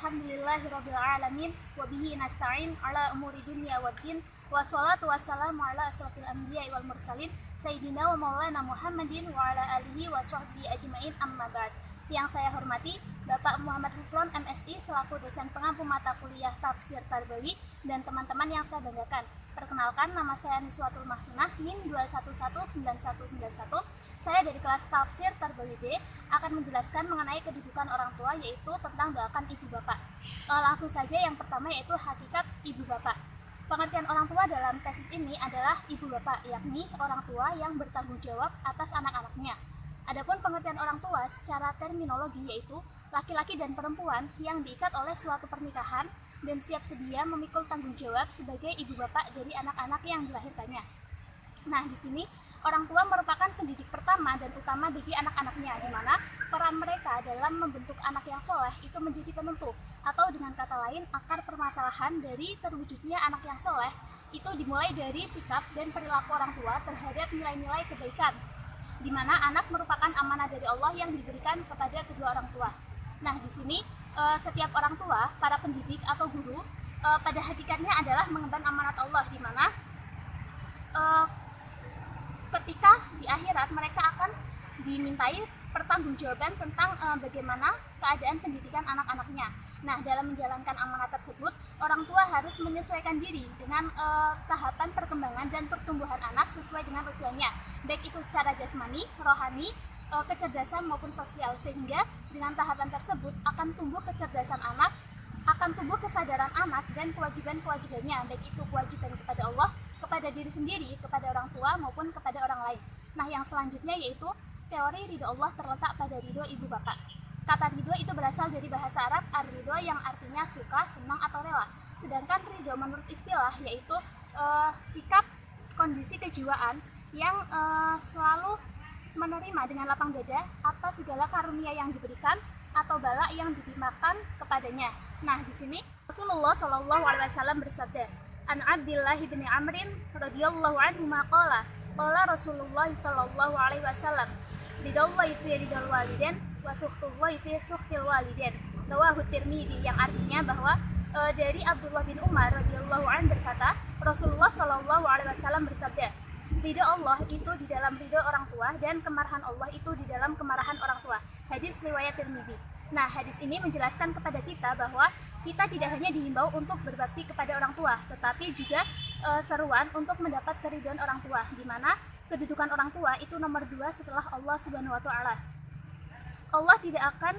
Alhamdulillahirabbil alamin wa bihi nasta'in ala umuri dunya waddin wassalatu wassalamu ala asrofil anbiya'i wal mursalin sayyidina wa maulana Muhammadin wa ala alihi wa sahbihi ajma'in amma ba'd. Yang saya hormati Bapak Muhammad Hufron MSI selaku dosen pengampu mata kuliah Tafsir Tarbawi dan teman-teman yang saya banggakan. Perkenalkan, nama saya Niswatul Mahsunah, NIM 2119191. Saya dari kelas Tafsir Tarbawi B akan menjelaskan mengenai kedudukan orang tua, yaitu tentang doakan ibu bapak. Langsung saja, yang pertama yaitu hakikat ibu bapak. Pengertian orang tua dalam tesis ini adalah ibu bapak, yakni orang tua yang bertanggung jawab atas anak-anaknya. Adapun pengertian orang tua secara terminologi yaitu laki-laki dan perempuan yang diikat oleh suatu pernikahan dan siap sedia memikul tanggung jawab sebagai ibu bapak dari anak-anak yang dilahirkannya. Nah, di sini orang tua merupakan pendidik pertama dan utama bagi anak-anaknya, di mana peran mereka dalam membentuk anak yang soleh itu menjadi penentu, atau dengan kata lain, akar permasalahan dari terwujudnya anak yang soleh itu dimulai dari sikap dan perilaku orang tua terhadap nilai-nilai kebaikan, di mana anak merupakan amanah dari Allah yang diberikan kepada kedua orang tua. Nah, di sini setiap orang tua, para pendidik atau guru, pada hakikatnya adalah mengemban amanat Allah, di mana ketika di akhirat mereka akan dimintai pertanggungjawaban tentang bagaimana keadaan pendidikan anak-anaknya. Nah, dalam menjalankan amanat tersebut, orang tua harus menyesuaikan diri dengan tahapan perkembangan dan pertumbuhan anak sesuai dengan usianya, baik itu secara jasmani, rohani, kecerdasan maupun sosial, sehingga dengan tahapan tersebut akan tumbuh kecerdasan anak, akan tumbuh kesadaran anak dan kewajiban-kewajibannya, baik itu kewajiban kepada Allah, kepada diri sendiri, kepada orang tua maupun kepada orang lain. Nah, yang selanjutnya yaitu teori ridho Allah terletak pada ridho ibu bapak. Kata ridho itu berasal dari bahasa Arab ar-ridho yang artinya suka, senang atau rela. Sedangkan ridho menurut istilah yaitu sikap kondisi kejiwaan yang selalu menerima dengan lapang dada atas segala karunia yang diberikan atau bala yang ditimpakan kepadanya. Nah, di sini Rasulullah Shallallahu Alaihi Wasallam bersabda, An Abdillah bin Amrin radhiyallahu anhu maqala, qala Rasulullah Shallallahu Alaihi Wasallam, ridallahi fi ridal walidain wa sukhtullahi fi sukhtil walidain. Rawahu Tirmidzi, yang artinya bahwa dari Abdullah bin Umar radhiyallahu anhu berkata, Rasulullah Shallallahu Alaihi Wasallam bersabda, ridho Allah itu di dalam ridho orang tua dan kemarahan Allah itu di dalam kemarahan orang tua. Hadis riwayat Tirmidzi. Nah, hadis ini menjelaskan kepada kita bahwa kita tidak hanya dihimbau untuk berbakti kepada orang tua, tetapi juga seruan untuk mendapat keridhaan orang tua, di mana kedudukan orang tua itu nomor 2 setelah Allah Subhanahu wa Ta'ala. Allah tidak akan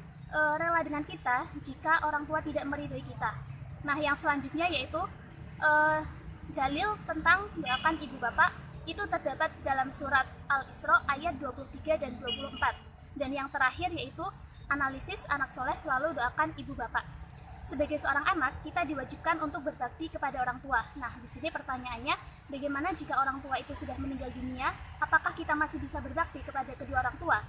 rela dengan kita jika orang tua tidak meridhoi kita. Nah, yang selanjutnya yaitu dalil tentang doakan ibu bapak itu terdapat dalam surat Al-Isra ayat 23 dan 24. Dan yang terakhir yaitu analisis anak soleh selalu doakan ibu bapak. Sebagai seorang anak, kita diwajibkan untuk berbakti kepada orang tua. Nah, di sini pertanyaannya, bagaimana jika orang tua itu sudah meninggal dunia? Apakah kita masih bisa berbakti kepada kedua orang tua?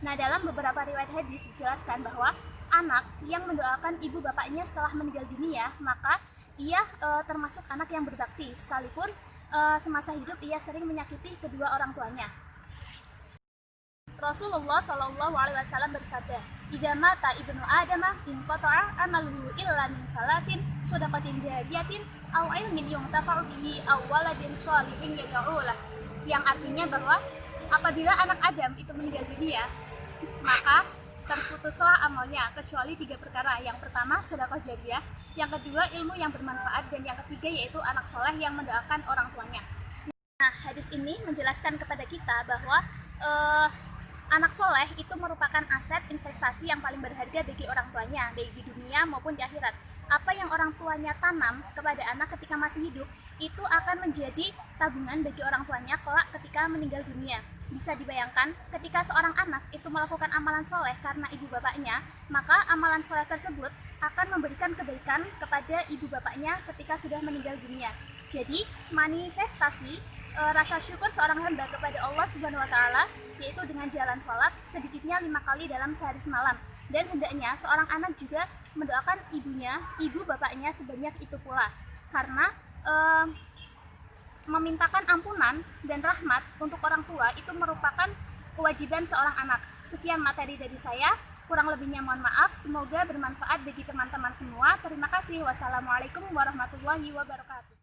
Nah, dalam beberapa riwayat hadis dijelaskan bahwa anak yang mendoakan ibu bapaknya setelah meninggal dunia, maka ia termasuk anak yang berbakti, sekalipun semasa hidup ia sering menyakiti kedua orang tuanya. Rasulullah Shallallahu Alaihi Wasallam bersabda, "Idza mata ibnu Adama inqata'a amaluhu illa min salatin, shadaqatin jariyatin, aw ilmin yuntafa'u bihi, aw waladin shalihin yad'u lah." Yang artinya bahwa apabila anak Adam itu meninggal dunia, maka terputuslah amalnya kecuali 3 perkara. Yang pertama, sedekah jariyah, yang kedua, ilmu yang bermanfaat, dan yang ketiga yaitu anak soleh yang mendoakan orang tuanya. Nah, hadis ini menjelaskan kepada kita bahwa anak soleh itu merupakan aset investasi yang paling berharga bagi orang tuanya, baik di dunia maupun di akhirat. Apa yang orang tuanya tanam kepada anak ketika masih hidup, itu akan menjadi tabungan bagi orang tuanya kelak ketika meninggal dunia. Bisa dibayangkan, ketika seorang anak itu melakukan amalan soleh karena ibu bapaknya, maka amalan soleh tersebut akan memberikan kebaikan kepada ibu bapaknya ketika sudah meninggal dunia. Jadi, manifestasi rasa syukur seorang hamba kepada Allah Subhanahu wa Ta'ala yaitu dengan jalan sholat sedikitnya 5 kali dalam sehari semalam. Dan hendaknya seorang anak juga mendoakan ibunya, ibu bapaknya sebanyak itu pula, karena memintakan ampunan dan rahmat untuk orang tua itu merupakan kewajiban seorang anak. Sekian materi dari saya. Kurang lebihnya mohon maaf, semoga bermanfaat bagi teman-teman semua. Terima kasih. Wassalamualaikum warahmatullahi wabarakatuh.